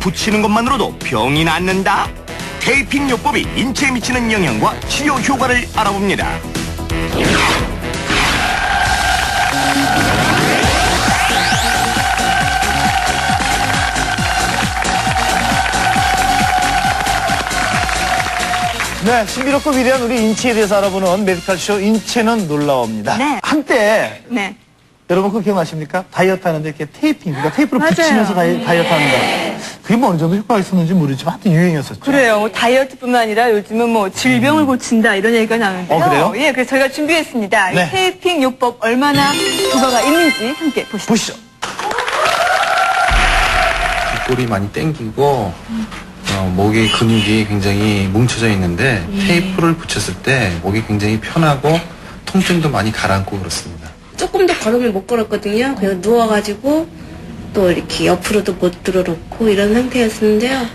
붙이는 것만으로도 병이 낫는다? 테이핑 요법이 인체에 미치는 영향과 치료 효과를 알아봅니다. 네, 신비롭고 위대한 우리 인체에 대해서 알아보는 메디컬쇼 인체는 놀라웁니다. 네. 한때 네. 여러분 그거 기억나십니까? 다이어트 하는데 이렇게 테이핑, 그러니까 테이프를 맞아요. 붙이면서 다이어트 하는 거. 그게 뭐 어느 정도 효과가 있었는지 모르지만 하여튼 유행이었었죠. 그래요. 뭐 다이어트뿐만 아니라 요즘은 뭐 질병을 고친다 이런 얘기가 나오는데요. 그래요? 예, 그래서 저희가 준비했습니다. 네. 이 테이핑 요법 얼마나 효과가 있는지 함께 보시죠. 보시죠. 뒷골이 많이 땡기고 목의 근육이 굉장히 뭉쳐져 있는데 테이프를 붙였을 때 목이 굉장히 편하고 통증도 많이 가라앉고 그렇습니다. 조금 더 걸으면 못 걸었거든요. 그래서 누워가지고 또 이렇게 옆으로도 못 들어놓고 이런 상태였는데요.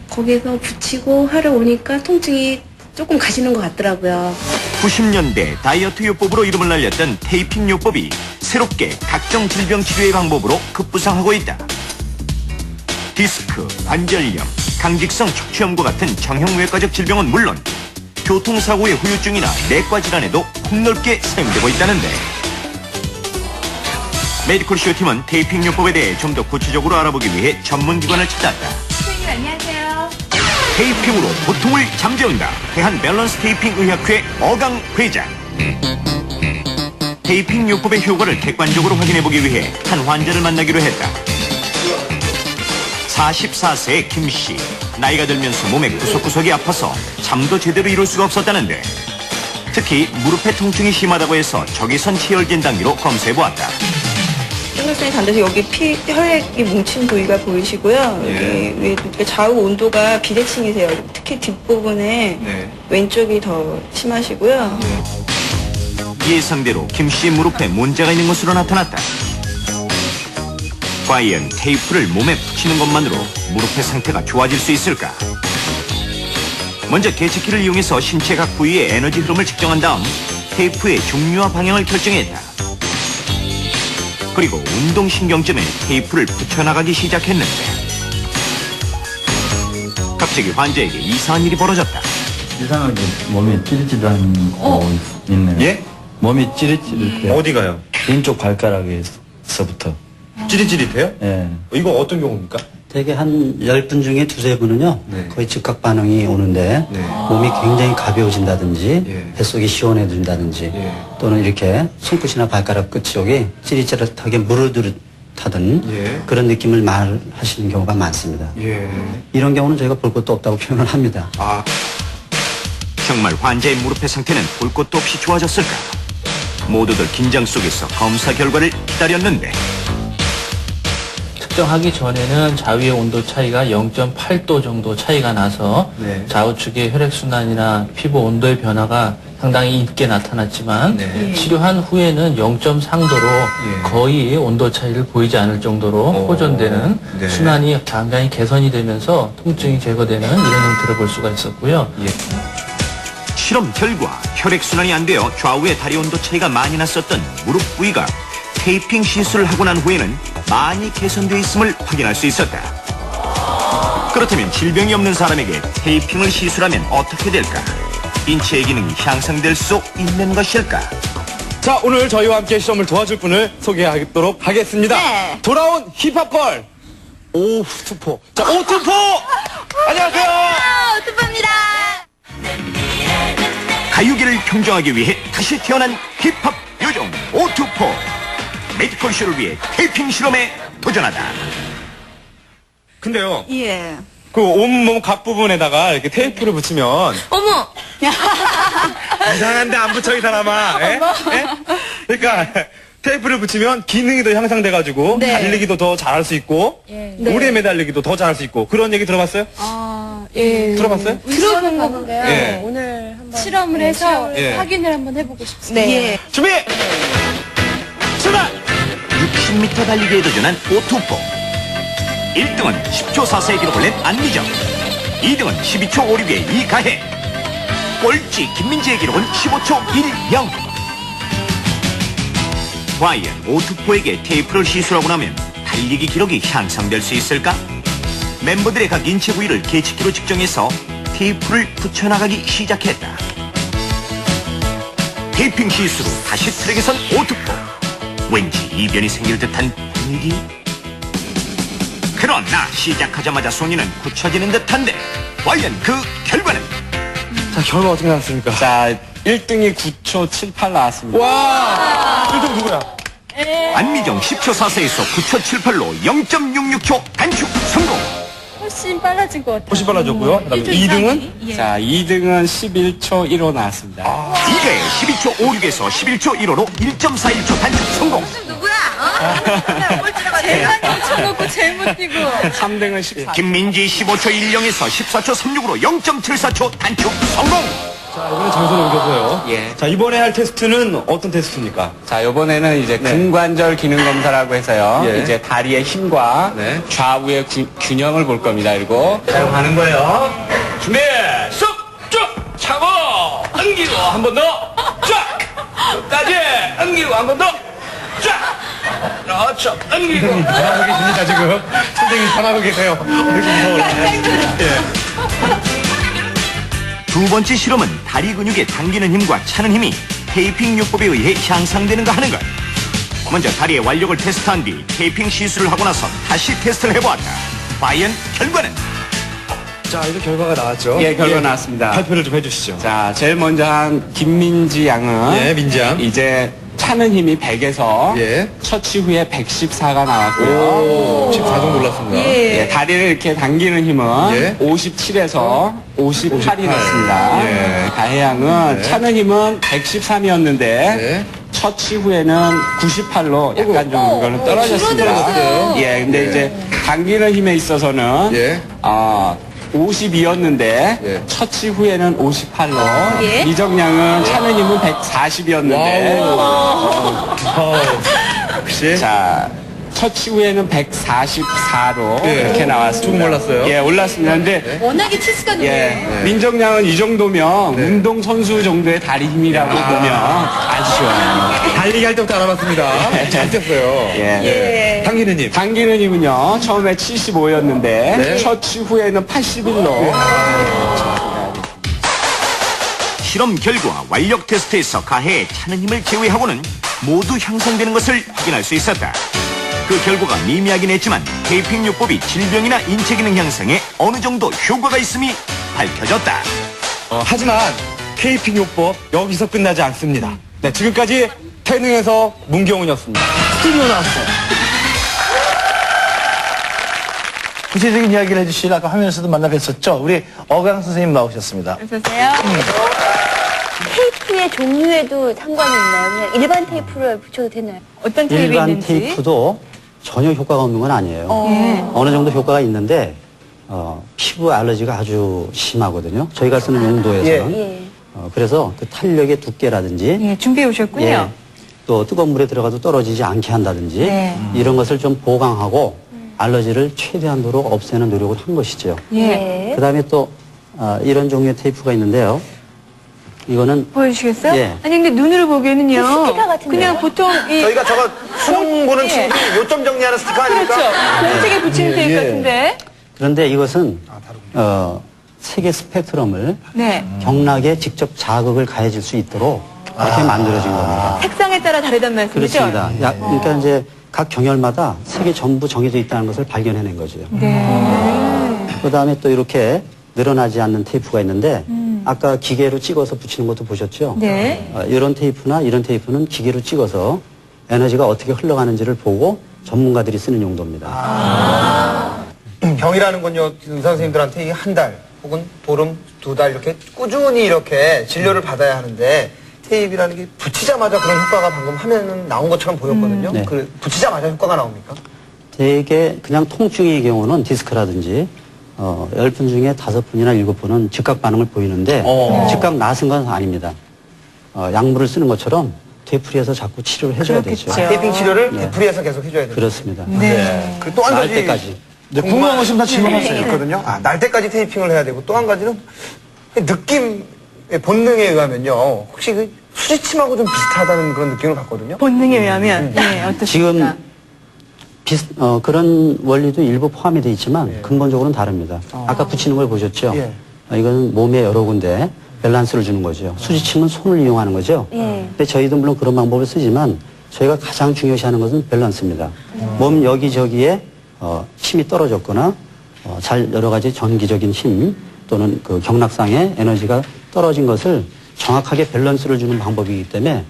거기서 붙이고 하러 오니까 통증이 조금 가시는 것 같더라고요. 90년대 다이어트 요법으로 이름을 날렸던 테이핑 요법이 새롭게 각종 질병 치료의 방법으로 급부상하고 있다. 디스크, 관절염, 강직성 척추염과 같은 정형외과적 질병은 물론 교통사고의 후유증이나 내과 질환에도 폭넓게 사용되고 있다는데, 메디컬쇼 팀은 테이핑 요법에 대해 좀 더 구체적으로 알아보기 위해 전문기관을 찾았다. 선생님 안녕하세요. 테이핑으로 고통을 잠재운다. 대한 밸런스 테이핑 의학회 어강 회장. 테이핑 요법의 효과를 객관적으로 확인해보기 위해 한 환자를 만나기로 했다. 44세의 김씨. 나이가 들면서 몸의 구석구석이 아파서 잠도 제대로 이룰 수가 없었다는데, 특히 무릎의 통증이 심하다고 해서 적외선 치열진 단계로 검사해보았다. 혈액순환이 잘 돼서 여기 혈액이 뭉친 부위가 보이시고요. 여기 위에 이렇게 좌우 온도가 비대칭이세요. 특히 뒷부분에 왼쪽이 더 심하시고요. 예상대로 김씨의 무릎에 문제가 있는 것으로 나타났다. 과연 테이프를 몸에 붙이는 것만으로 무릎의 상태가 좋아질 수 있을까? 먼저 계측기를 이용해서 신체 각 부위의 에너지 흐름을 측정한 다음 테이프의 종류와 방향을 결정했다. 그리고 운동신경점에 테이프를 붙여나가기 시작했는데, 갑자기 환자에게 이상한 일이 벌어졌다. 이상하게 몸이 찌릿찌릿한 거 있네요. 예? 몸이 찌릿찌릿해요. 어디가요? 왼쪽 발가락에서부터. 찌릿찌릿해요? 예. 이거 어떤 경우입니까? 되게 한 10분 중에 두세 분은요, 네. 거의 즉각 반응이 오는데, 네. 몸이 굉장히 가벼워진다든지, 예. 뱃속이 시원해진다든지, 예. 또는 이렇게 손끝이나 발가락 끝 쪽이 찌릿찌릿하게 무르듯하던 예. 그런 느낌을 말하시는 경우가 많습니다. 예. 이런 경우는 저희가 볼 것도 없다고 표현을 합니다. 아, 정말 환자의 무릎의 상태는 볼 것도 없이 좋아졌을까? 모두들 긴장 속에서 검사 결과를 기다렸는데, 측정하기 전에는 좌우의 온도 차이가 0.8도 정도 차이가 나서 네. 좌우측의 혈액순환이나 피부 온도의 변화가 상당히 있게 나타났지만 네. 치료한 후에는 0.3도로 예. 거의 온도 차이를 보이지 않을 정도로 호전되는 네. 순환이 상당히 개선이 되면서 통증이 제거되는 이런 형태를 볼 수가 있었고요. 예. 실험 결과 혈액순환이 안 되어 좌우의 다리 온도 차이가 많이 났었던 무릎 부위가 테이핑 시술을 하고 난 후에는 많이 개선되어 있음을 확인할 수 있었다. 그렇다면 질병이 없는 사람에게 테이핑을 시술하면 어떻게 될까? 인체의 기능이 향상될 수 있는 것일까? 자, 오늘 저희와 함께 시험을 도와줄 분을 소개하도록 하겠습니다. 네. 돌아온 힙합걸 오투포. 자, 오투포! 안녕하세요. 오투포입니다. 가요계를 평정하기 위해 다시 태어난 힙합 요정 오투포. 메디컬쇼를 위해 테이핑 실험에 도전하다. 근데요, 예. 그 온몸 각 부분에다가 이렇게 테이프를 붙이면 어머! 이상한데 안 붙여, 이 사람아. 예? 예? 그러니까 테이프를 붙이면 기능이 더 향상돼가지고 네. 달리기도 더 잘할 수 있고 오래 매달리기도 더 잘할 수 있고 그런 얘기 들어봤어요? 예. 들어봤어요? 들어본 건데요. 예. 오늘 한번 실험을 해서 예. 확인을 한번 해보고 싶습니다. 네. 준비! 출발! 60m 달리기에 도전한 오투포. 1등은 10초 4세의 기록을 낸 안미정, 2등은 12초 56의 이가혜, 꼴찌 김민지의 기록은 15초 10. 과연 오투포에게 테이프를 시술하고 나면 달리기 기록이 향상될 수 있을까? 멤버들의 각 인체 부위를 계측기로 측정해서 테이프를 붙여나가기 시작했다. 테이핑 실수로 다시 트랙에선 오투포. 왠지 이변이 생길 듯한 분위기. 그러나 시작하자마자 손이는 굳혀지는 듯한데 과연 그 결과는? 자, 결과 어떻게 나왔습니까? 자, 1등이 9초 78 나왔습니다. 와! 1등 누구야? 안미정 10초 4세에서 9초 78로 0.66초 단축 성공. 훨씬 빨라진 것 같아요. 훨씬 빨라졌고요. 그다음에 2등은? 자, 2등은 11초 15 나왔습니다. 이게 12초 56에서 11초 15로 1.41초 단축 성공. 누구야? 제일 많이 붙여놓고 제일 못 뛰고. 3등은 14. 김민지 15초 10에서 14초 36으로 0.74초 단축 성공. 자, 이번에 장소를 옮겨서요. 예. 자, 이번에 할 테스트는 어떤 테스트입니까? 자, 이번에는 이제 근관절 기능 검사라고 해서요. 예. 이제 다리의 힘과 네. 좌우의 균형을 볼 겁니다. 그리고 사용하는 거예요. 준비, 쑥, 쭉, 차고, 당기고, 한 번 더, 쫙, 끝까지, 당기고, 한 번 더, 쫙, 그렇죠, 당기고. 잘하고 계십니다, 지금. 선생님 잘하고 계세요. 아이고, 무서워요. 예. 두 번째 실험은 다리 근육의 당기는 힘과 차는 힘이 테이핑 요법에 의해 향상되는가 하는 것. 먼저 다리의 완력을 테스트한 뒤 테이핑 시술을 하고 나서 다시 테스트를 해보았다. 과연 결과는? 자, 이제 결과가 나왔죠? 예, 결과 나왔습니다. 발표를 좀 해주시죠. 자, 제일 먼저 한 김민지 양은 예, 민지 양. 이제 차는 힘이 100에서 예. 처치 후에 114가 나왔고요. 14 정도 올랐습니다. 예, 다리를 이렇게 당기는 힘은 예. 57에서 58이 났습니다. 예. 가해양은 네. 차는 힘은 113이었는데 네. 처치 후에는 98로 약간 좀 이거는 떨어졌습니다. 줄어들었어요. 예, 근데 예. 이제 당기는 힘에 있어서는 예. 52였는데 예. 처치 후에는 58로 이정량은 차는 힘은 140이었는데 혹시? 자 처치 후에는 144로 예. 이렇게 나왔습니다. 좀 올랐어요? 예, 올랐습니다. 근데 워낙에 치수가 높네요. 예, 민정량은 이 정도면 운동 선수 정도의 다리 힘이라고 보면 아주 좋아요. 달리기 할 때부터 알아봤습니다. 잘 뛰었어요. 예. 당기는 힘. 당기는 힘은요, 처음에 75였는데, 네. 처치 후에는 81로. 실험 결과 완력 테스트에서 가해의 차는 힘을 제외하고는 모두 향상되는 것을 확인할 수 있었다. 그 결과가 미미하긴 했지만 테이핑 요법이 질병이나 인체 기능 향상에 어느 정도 효과가 있음이 밝혀졌다. 하지만 테이핑 요법 여기서 끝나지 않습니다. 네, 지금까지 태능에서 문경훈이었습니다. 스튜디오 나왔어요. 구체적인 이야기를 해주실 아까 화면에서도 만나 뵀었죠. 우리 어강 선생님 나오셨습니다. 어서오세요. 테이프의 종류에도 상관이 있나요? 그냥 일반 테이프를 붙여도 되나요? 어떤 테이프 일반 있는지. 테이프도 전혀 효과가 없는 건 아니에요. 어느 정도 효과가 있는데 피부 알러지가 아주 심하거든요. 저희가 쓰는 용도에서는. 예. 그래서 그 탄력의 두께라든지 예, 준비해 오셨군요. 예, 또 뜨거운 물에 들어가도 떨어지지 않게 한다든지 네. 이런 것을 좀 보강하고 알러지를 최대한도로 없애는 노력을 한 것이죠. 예. 그다음에 또 이런 종류의 테이프가 있는데요. 이거는 보여주시겠어요? 예. 아니 근데 눈으로 보기에는요. 그 스티커 같은데요? 그냥 보통 이 저희가 저거 수능 보는 예. 친구들이 요점 정리하는 스티커 아닙니까? 그렇죠. 공책에 붙이는 테이프 같은데. 그런데 이것은 색의 스펙트럼을 네. 경락에 직접 자극을 가해줄 수 있도록 이렇게 만들어진 겁니다. 색상에 따라 다르단 말씀이죠? 그렇습니다. 그러니까 이제 각 경열마다 색이 전부 정해져 있다는 것을 발견해낸 거죠. 그다음에 또 이렇게 늘어나지 않는 테이프가 있는데 아까 기계로 찍어서 붙이는 것도 보셨죠? 네. 이런 테이프나 이런 테이프는 기계로 찍어서 에너지가 어떻게 흘러가는지를 보고 전문가들이 쓰는 용도입니다. 병이라는 건요, 의사 선생님들한테 이게 한 달, 혹은 보름, 2달 이렇게 꾸준히 이렇게 진료를 받아야 하는데, 테이프라는 게 붙이자마자 그런 효과가 방금 화면은 나온 것처럼 보였거든요. 네. 그 붙이자마자 효과가 나옵니까? 대개 그냥 통증의 경우는 디스크라든지 10분 중에 5분이나 7분은 즉각 반응을 보이는데 즉각 나은 건 아닙니다. 약물을 쓰는 것처럼 되풀이해서 자꾸 치료를 해줘야 되죠. 테이핑 치료를 되풀이해서 계속 해줘야 돼요. 그렇습니다. 그 또 한 나을 가지 때까지. 궁금한 거 있으면 다 질문할 수 있거든요. 날 때까지 테이핑을 해야 되고 또 한 가지는 느낌, 본능에 의하면요. 혹시 그 수지침하고 좀 비슷하다는 그런 느낌을 받거든요. 본능에 의하면 네, 어떻습니까? 지금 그런 원리도 일부 포함이 되어 있지만 근본적으로는 다릅니다. 아까 붙이는 걸 보셨죠? 이건 몸에 여러 군데 밸런스를 주는 거죠. 수지침은 손을 이용하는 거죠. 근데 저희도 물론 그런 방법을 쓰지만 저희가 가장 중요시하는 것은 밸런스입니다. 몸 여기저기에 힘이 떨어졌거나 여러 가지 전기적인 힘 또는 그 경락상의 에너지가 떨어진 것을 정확하게 밸런스를 주는 방법이기 때문에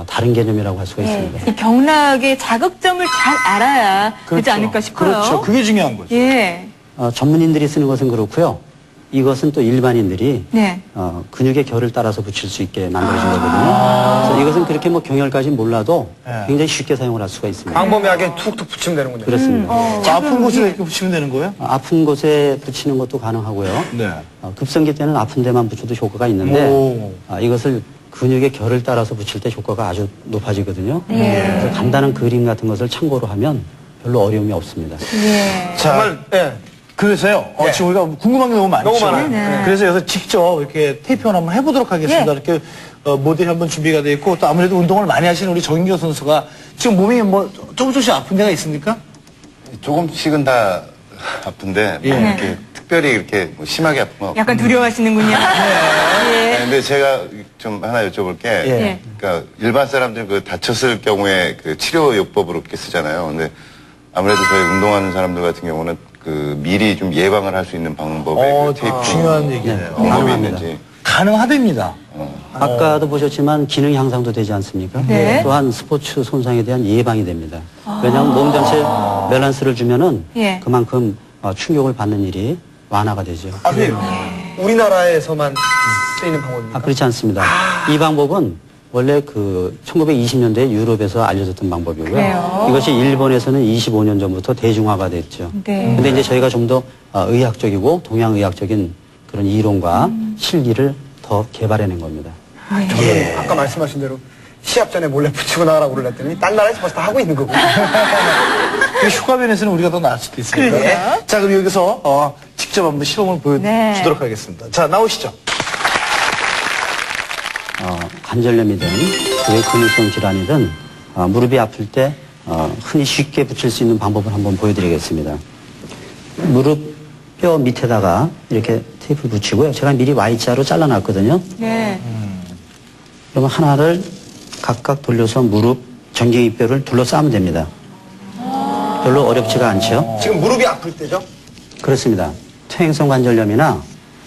다른 개념이라고 할 수가 있습니다. 이 경락의 자극점을 잘 알아야 되지 않을까 싶어요. 그렇죠. 그게 중요한 거죠. 예. 전문인들이 쓰는 것은 그렇고요. 이것은 또 일반인들이 네. 근육의 결을 따라서 붙일 수 있게 만들어진 거거든요. 그래서 이것은 그렇게 뭐 경혈까지 몰라도 굉장히 쉽게 사용을 할 수가 있습니다. 광범위하게 툭툭 붙이면 되는군요. 그렇습니다. 아픈 곳에 이렇게 붙이면 되는 거예요? 아픈 곳에 붙이는 것도 가능하고요. 네. 급성기 때는 아픈 데만 붙여도 효과가 있는데 이것을 근육의 결을 따라서 붙일 때 효과가 아주 높아지거든요. 그래서 간단한 그림 같은 것을 참고로 하면 별로 어려움이 없습니다. 정말, 그래서요, 지금 우리가 궁금한 게 너무 많죠. 너무 많아요. 그래서 여기서 직접 이렇게 테이핑을 한번 해보도록 하겠습니다. 이렇게 모델이 한번 준비가 되어 있고, 또 아무래도 운동을 많이 하시는 우리 정인교 선수가 지금 몸이 뭐 조금씩 아픈 데가 있습니까? 조금씩은 다 아픈데 뭐 이렇게 특별히 이렇게 뭐 심하게 아픈 건 약간 두려워하시는군요. 네, 근데 제가 좀 하나 여쭤볼 게, 그러니까 일반 사람들은 그 다쳤을 경우에 그 치료 요법으로 이렇게 쓰잖아요. 근데 아무래도 저희 운동하는 사람들 같은 경우는 그 미리 좀 예방을 할 수 있는 방법에 그 테이프 중요한 얘기네요. 방법이 있는지. 가능하답니다. 아까도 보셨지만 기능 향상도 되지 않습니까? 또한 스포츠 손상에 대한 예방이 됩니다. 왜냐하면 몸 전체 밸런스를 주면은 그만큼 충격을 받는 일이 완화가 되죠. 우리나라에서만 쓰이는 방법입니까? 그렇지 않습니다. 이 방법은 원래 그 1920년대 유럽에서 알려졌던 방법이고요. 그래요? 이것이 일본에서는 25년 전부터 대중화가 됐죠. 근데 이제 저희가 좀 더 의학적이고 동양의학적인 그런 이론과 실기를 더 개발해낸 겁니다. 아까 말씀하신 대로 시합 전에 몰래 붙이고 나가라고 그랬더니 딴 나라에서 벌써 다 하고 있는 거고. 그 효과면에서는 우리가 더 나을 수도 있으니까. 자, 그럼 여기서 직접 한번 시범을 보여주도록 하겠습니다. 자, 나오시죠. 관절염이든 근육성 질환이든 무릎이 아플 때 흔히 쉽게 붙일 수 있는 방법을 한번 보여드리겠습니다. 무릎 뼈 밑에다가 이렇게 테이프를 붙이고요. 제가 미리 Y자로 잘라놨거든요. 그러면 하나를 각각 돌려서 무릎 전갱이뼈를 둘러싸면 됩니다. 별로 어렵지가 않죠. 지금 무릎이 아플 때죠? 그렇습니다. 퇴행성 관절염이나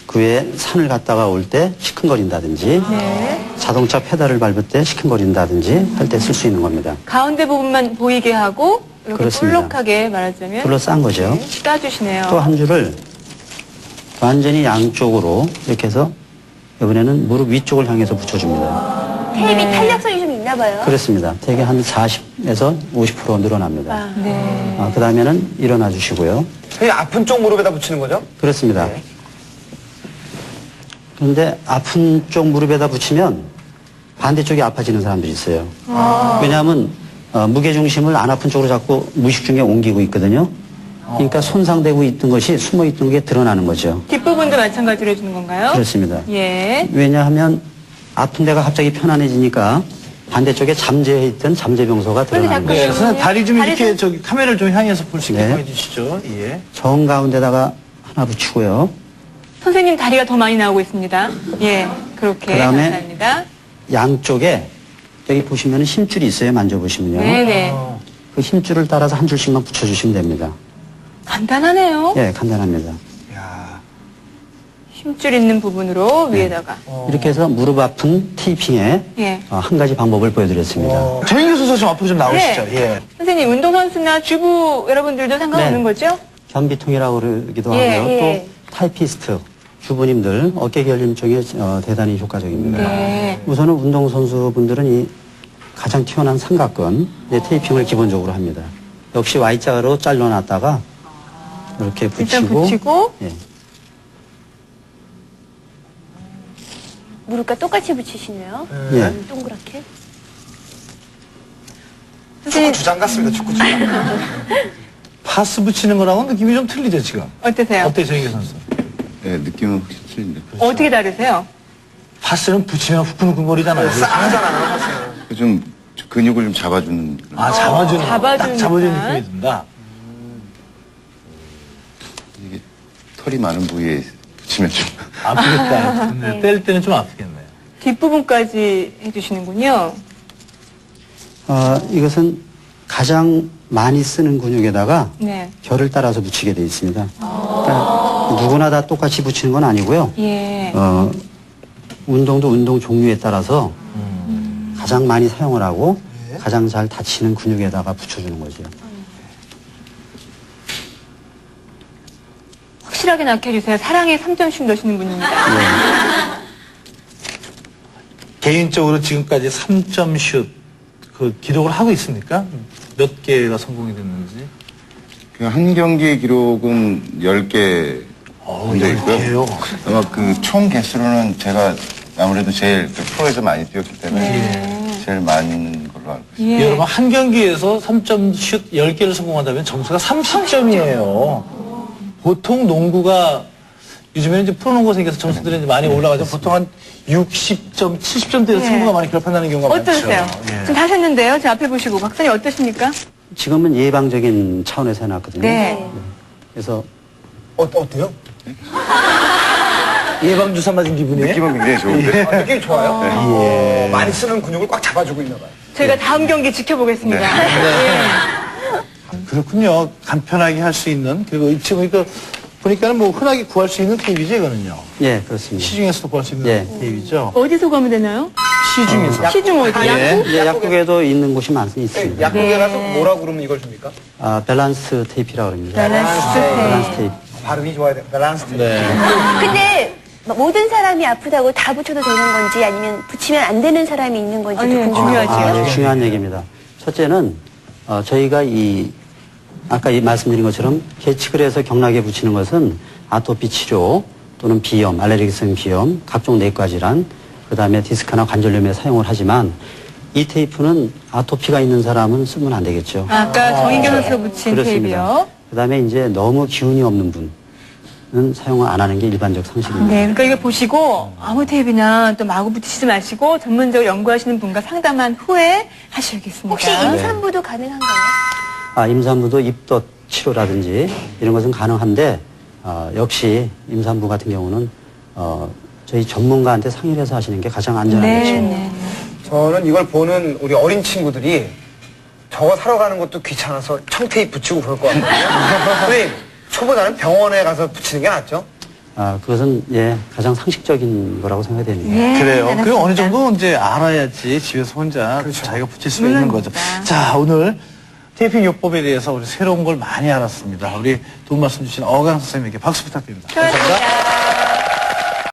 그 외에 산을 갔다가 올 때 시큰거린다든지 자동차 페달을 밟을 때 시큰거린다든지 할 때 쓸 수 있는 겁니다. 가운데 부분만 보이게 하고 이렇게 그렇습니다. 볼록하게 말하자면 둘러싼 거죠. 싸주시네요. 또 한 줄을 완전히 양쪽으로 이렇게 해서 이번에는 무릎 위쪽을 향해서 붙여줍니다. 테이프 탄력성이 좀 있나 봐요. 그렇습니다. 대개 한 40에서 50% 늘어납니다. 그 다음에는 일어나 주시고요. 아픈 쪽 무릎에다 붙이는 거죠? 그렇습니다. 그런데 아픈 쪽 무릎에다 붙이면 반대쪽이 아파지는 사람들이 있어요. 왜냐하면 무게중심을 안 아픈 쪽으로 자꾸 무의식 중에 옮기고 있거든요. 그러니까 손상되고 있던 것이 숨어있던 게 드러나는 거죠. 뒷부분도 마찬가지로 해주는 건가요? 그렇습니다. 예. 왜냐하면 아픈 데가 갑자기 편안해지니까 반대쪽에 잠재해 있던 잠재병소가 드러나는 거죠. 선생님, 다리 좀 이렇게 저기 카메라를 좀 향해서 볼 수 있게 해주시죠. 정 가운데다가 하나 붙이고요. 선생님 다리가 더 많이 나오고 있습니다. 그렇게. 그다음에 감사합니다. 양쪽에 여기 보시면 힘줄이 있어요. 만져보시면요. 네네. 그 힘줄을 따라서 한 줄씩만 붙여주시면 됩니다. 간단하네요. 간단합니다. 힘줄 있는 부분으로 위에다가. 이렇게 해서 무릎 아픈 테이핑에 한 가지 방법을 보여드렸습니다. 정인교 선수 좀 앞으로 좀 나오시죠. 선생님 운동선수나 주부 여러분들도 상관없는 거죠? 변비통이라고 그러기도 하고요. 또 타이피스트, 주부님들 어깨 결림증에 대단히 효과적입니다. 우선은 운동선수분들은 이 가장 튀어나온 삼각근 테이핑을 기본적으로 합니다. 역시 Y자로 잘라놨다가 이렇게 붙이고, 일단 붙이고 무릎과 똑같이 붙이시네요. 동그랗게. 축구 주장 같습니다. 축구 주장. 파스 붙이는 거랑은 느낌이 좀 틀리죠, 지금. 어떠세요? 어때요, 정인교 선수? 네, 느낌은 확실히 틀린데. 어떻게 다르세요? 파스는 붙이면 후끈후끈거리잖아요. 싸하잖아요. 좀 근육을 좀 잡아주는. 아, 잡아주는. 잡아주는 딱 잡아주는 듯한. 느낌이 든다. 이게 털이 많은 부위에 붙이면 좀. 아프겠다. 네. 뗄 때는 좀 아프겠네요. 뒷부분까지 해주시는군요. 이것은 가장 많이 쓰는 근육에다가 네. 결을 따라서 붙이게 되어 있습니다. 그러니까 누구나 다 똑같이 붙이는 건 아니고요. 예. 운동도 운동 종류에 따라서 가장 많이 사용을 하고 가장 잘 다치는 근육에다가 붙여주는 거죠. 확실하게 낳게 해주세요. 사랑에 3점씩 넣으시는 분입니다. 개인적으로 지금까지 3점 슛 그 기록을 하고 있습니까? 몇 개가 성공이 됐는지. 한 경기 기록은 10개 정도 있고요. 아마 그 총 개수로는 제가 아무래도 제일 그 프로에서 많이 뛰었기 때문에 제일 많은 걸로 알고 있습니다. 여러분, 한 경기에서 3점 슛 10개를 성공한다면 점수가 30점이에요. 보통 농구가 요즘에는 이제 프로농구 생겨서 점수들이 이제 많이 올라가죠. 보통 한 60점, 70점대에서 승부가 많이 결판나는 경우가 어떠세요? 많죠. 지금 다 샜는데요. 저 앞에 보시고. 박사님 어떠십니까? 지금은 예방적인 차원에서 해놨거든요. 네. 그래서 어때요? 예방주사 맞은 기분이에요? 느낌은 굉장히 좋은데. 느낌이 좋아요? 많이 쓰는 근육을 꽉 잡아주고 있나 봐요. 저희가 다음 경기 지켜보겠습니다. 그렇군요. 간편하게 할 수 있는, 그리고 지금 보니까는 뭐 흔하게 구할 수 있는 테이프죠, 이거는요. 예, 그렇습니다. 시중에서도 구할 수 있는 테이프죠. 어디서 구하면 되나요? 시중에서. 시중 어디? 약국? 예, 약국에도 있는 곳이 있습니다. 약국에 가서 뭐라고 그러면 이걸 줍니까? 밸런스 테이프라고 합니다. 밸런스 테이프. 발음이 좋아야 돼. 밸런스 테이프. 근데 모든 사람이 아프다고 다 붙여도 되는 건지 아니면 붙이면 안 되는 사람이 있는 건지 중요하죠. 중요한 얘기입니다. 첫째는 저희가 아까 말씀드린 것처럼 계측을 해서 경락에 붙이는 것은 아토피 치료 또는 비염, 알레르기성 비염, 각종 내과 질환, 그 다음에 디스크나 관절염에 사용을 하지만 이 테이프는 아토피가 있는 사람은 쓰면 안 되겠죠. 아까 정인경 선수가 붙인 테이프요. 그 다음에 이제 너무 기운이 없는 분은 사용을 안 하는 게 일반적 상식입니다. 네, 그러니까 이거 보시고 아무 테이프나 또 마구 붙이지 마시고 전문적으로 연구하시는 분과 상담한 후에 하셔야겠습니다. 혹시 임산부도 가능한가요? 임산부도 입덧 치료라든지 이런 것은 가능한데 역시 임산부 같은 경우는 저희 전문가한테 상의를 해서 하시는 게 가장 안전하겠죠. 저는 이걸 보는 우리 어린 친구들이 저거 사러 가는 것도 귀찮아서 청테이프 붙이고 그럴 것 같거든요. 선생님, 초보자는 병원에 가서 붙이는 게 낫죠? 그것은 가장 상식적인 거라고 생각이 됩니다. 그래요. 그 어느 정도 이제 알아야지 집에서 혼자 자기가 붙일 수가 있는 거죠. 자, 오늘 테이핑 요법에 대해서 우리 새로운 걸 많이 알았습니다. 우리 도움 말씀 주신 어강 선생님에게 박수 부탁드립니다. 감사합니다.